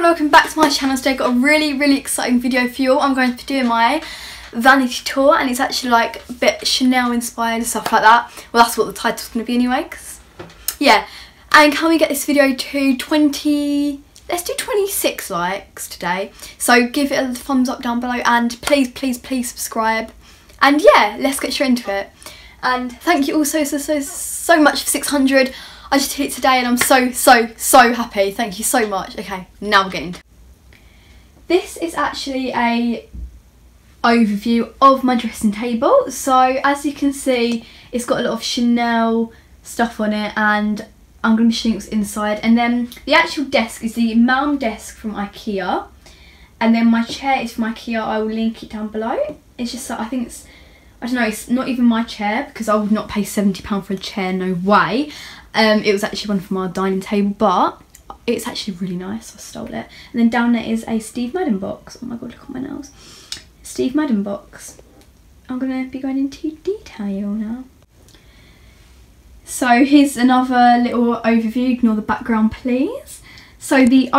and welcome back to my channel. Today I've got a really exciting video for you all. I'm going to be doing my Vanity tour, and it's actually like a bit Chanel inspired and stuff like that. Well, that's what the title's going to be anyway, 'cause yeah. And can we get this video to 20, let's do 26 likes today. So give it a thumbs up down below, and please subscribe. And yeah, let's get straight into it. And thank you all so much for 600. I just hit it today and I'm so happy. Thank you so much. Okay, now we're getting into it. This is actually a overview of my dressing table. So as you can see, it's got a lot of Chanel stuff on it, and I'm going to be showing what's inside. And then the actual desk is the Malm desk from IKEA, and then my chair is from IKEA. I will link it down below. It's just, I think it's, I don't know, it's not even my chair, because I would not pay £70 for a chair, no way. It was actually one from our dining table, but it's actually really nice, so I stole it. And then down there is a Steve Madden box. Oh my god, look at my nails. Steve Madden box. I'm going to be going into detail now. So here's another little overview. Ignore the background, please. So the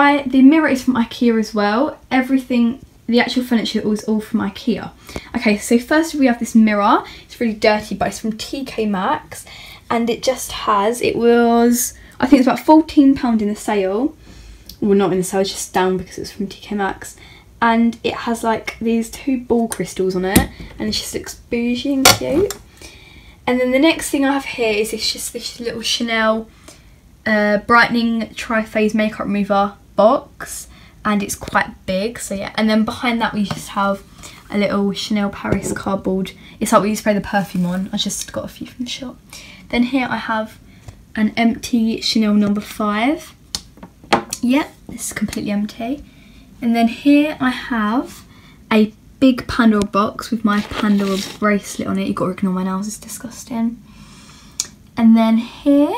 mirror is from IKEA as well. Everything, the actual furniture is all from IKEA. Okay, so first we have this mirror. It's really dirty, but it's from TK Maxx. And it just has, it was, I think it's about £14 in the sale. Well, not in the sale, it's just down because it's from TK Maxx. And it has like these two ball crystals on it, and it just looks bougie and cute. And then the next thing I have here is this little Chanel brightening tri-phase makeup remover box, and it's quite big, so yeah. And then behind that we just have a little Chanel Paris cardboard. It's like we spray the perfume on. I just got a few from the shop. Then here I have an empty Chanel No. 5. Yep, it's completely empty. And then here I have a big Pandora box with my Pandora bracelet on it. You've got to ignore my nails, it's disgusting. And then here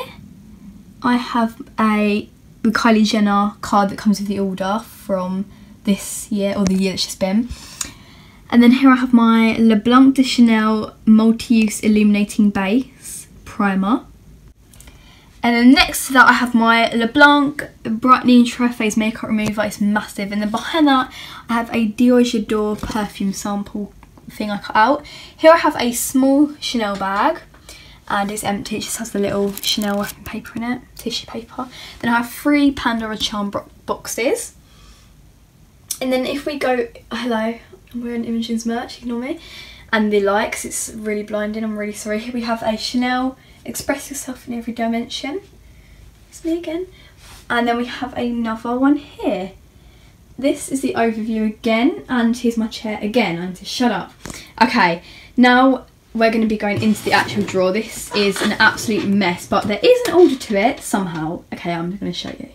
I have the Kylie Jenner card that comes with the order from this year, or the year that's just been. And then here I have my Leblanc de Chanel multi-use illuminating base primer. And then next to that I have my Leblanc brightening tri-phase makeup remover. It's massive. And then behind that I have a Dior J'adore perfume sample thing I cut out. Here I have a small Chanel bag, and it's empty. It just has the little Chanel wrapping paper in it, tissue paper. Then I have 3 Pandora charm boxes. And then if we go, hello, I'm wearing Imogen's merch, ignore me. And the likes, it's really blinding, I'm really sorry. Here we have a Chanel Express Yourself in Every Dimension. It's me again. And then we have another one here. This is the overview again, and here's my chair again. I need to shut up. Okay, now we're going to be going into the actual drawer. This is an absolute mess, but there is an order to it somehow. Okay, I'm going to show you.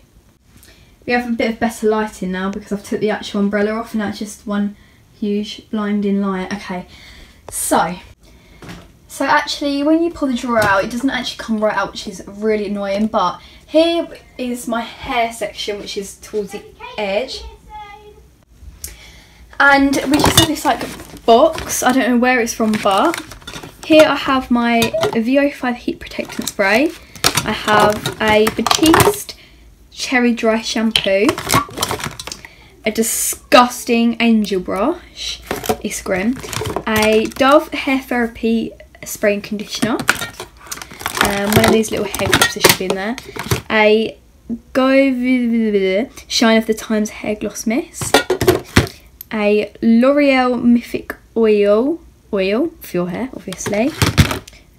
We have a bit of better lighting now because I've took the actual umbrella off, and that's just one huge blinding light. Okay, so actually when you pull the drawer out, it doesn't actually come right out, which is really annoying. But here is my hair section, which is towards the edge. And we just have this like box, I don't know where it's from, but here I have my VO5 heat protectant spray. I have a Batiste cherry dry shampoo, a disgusting angel brush, it's grim, a Dove hair therapy spray and conditioner, one of these little hair clips that should be in there, a Shine of the Times hair gloss mist, a L'Oreal Mythic oil for your hair, obviously.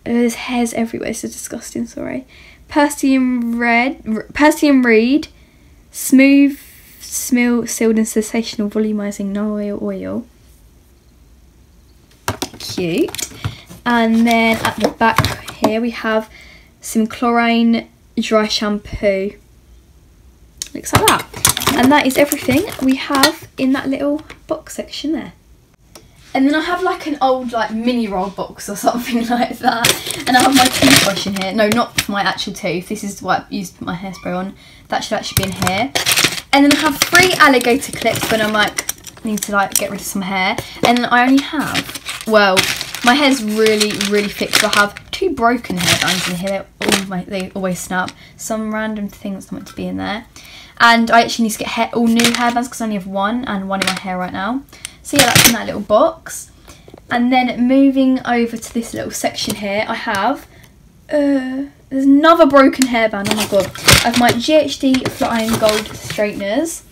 There's hairs everywhere, it's so disgusting, sorry. Persian Reed Smooth Sealed and Sensational Volumizing No Oil. Cute. And then at the back here we have some chlorine dry shampoo. Looks like that. And that is everything we have in that little box section there. And then I have like an old like mini roll box or something like that. And I have my toothbrush in here. No, not for my actual tooth. This is what I used to put my hairspray on. That should actually be in here. And then I have 3 alligator clips when I'm like, need to like get rid of some hair. And then I only have, well, my hair's really thick, so I have 2 broken hairbands in here. They always snap. Some random things meant to be in there. And I actually need to get all new hairbands because I only have one and one in my hair right now. So yeah, that's in that little box. And then moving over to this little section here, I have there's another broken hairband. Oh my god! I have my GHD Flying Gold straighteners.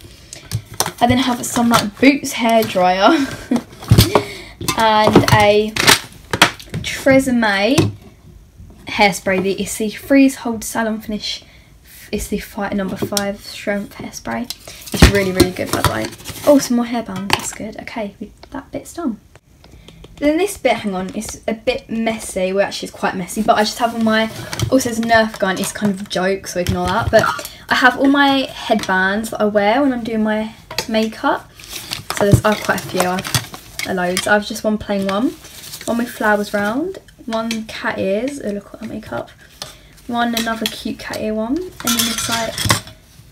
I then have some like Boots hairdryer and a Tresemme hairspray. It's the Freeze Hold Salon Finish. It's the number 5 strength hairspray. It's really, really good, by the way. Oh, some more hairbands. That's good. Okay, that bit's done. Then this bit, hang on, it's a bit messy. Well, actually, it's quite messy, but I just have all my. Also, there's a Nerf gun. It's kind of a joke, so ignore that. But I have all my headbands that I wear when I'm doing my makeup. So I have quite a few. I have loads. I have just one plain one with flowers round, one cat ears. Oh, look at that makeup. Another cute cat ear one, and then this like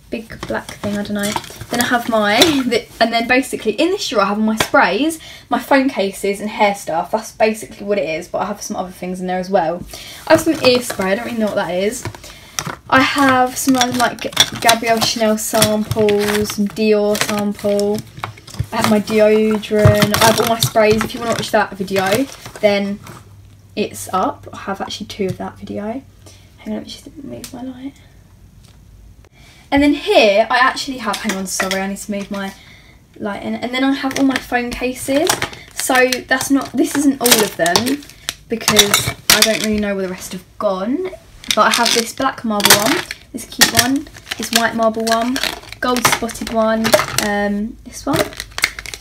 big black thing, I don't know. Then I have and then basically in this drawer I have all my sprays, my phone cases and hair stuff. That's basically what it is, but I have some other things in there as well. I have some ear spray, I don't really know what that is. I have some like Gabrielle Chanel samples, some Dior sample. I have my deodorant, I have all my sprays. If you want to watch that video, then it's up. I have actually 2 of that video. Hang on, let me just move my light. And then here, I actually have, hang on, sorry, I need to move my light in. And then I have all my phone cases. So this isn't all of them because I don't really know where the rest have gone. But I have this black marble one, this cute one, this white marble one, gold spotted one, this one,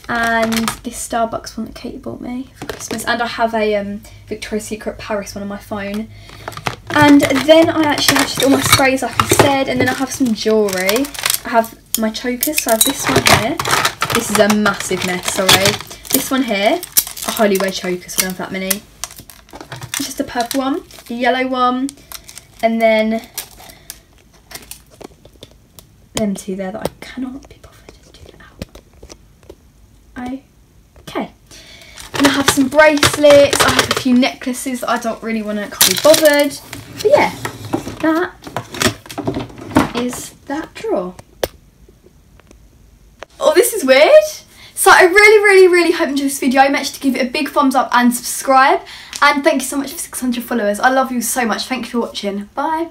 and this Starbucks one that Katie bought me for Christmas. And I have a Victoria's Secret Paris one on my phone. And then I actually have just all my sprays, like I said, and then I have some jewellery. I have my chokers, so I have this one here. This is a massive mess, sorry. This one here, I hardly wear chokers, so I don't have that many. Just a purple one, a yellow one, and then them 2 there that I cannot be bothered to get out. Okay. And I have some bracelets, I have a few necklaces that I don't really want to, can't be bothered. But yeah, that is that drawer. Oh, this is weird. So I really hope you enjoyed this video. Make sure to give it a big thumbs up and subscribe. And thank you so much for 600 followers. I love you so much. Thank you for watching. Bye.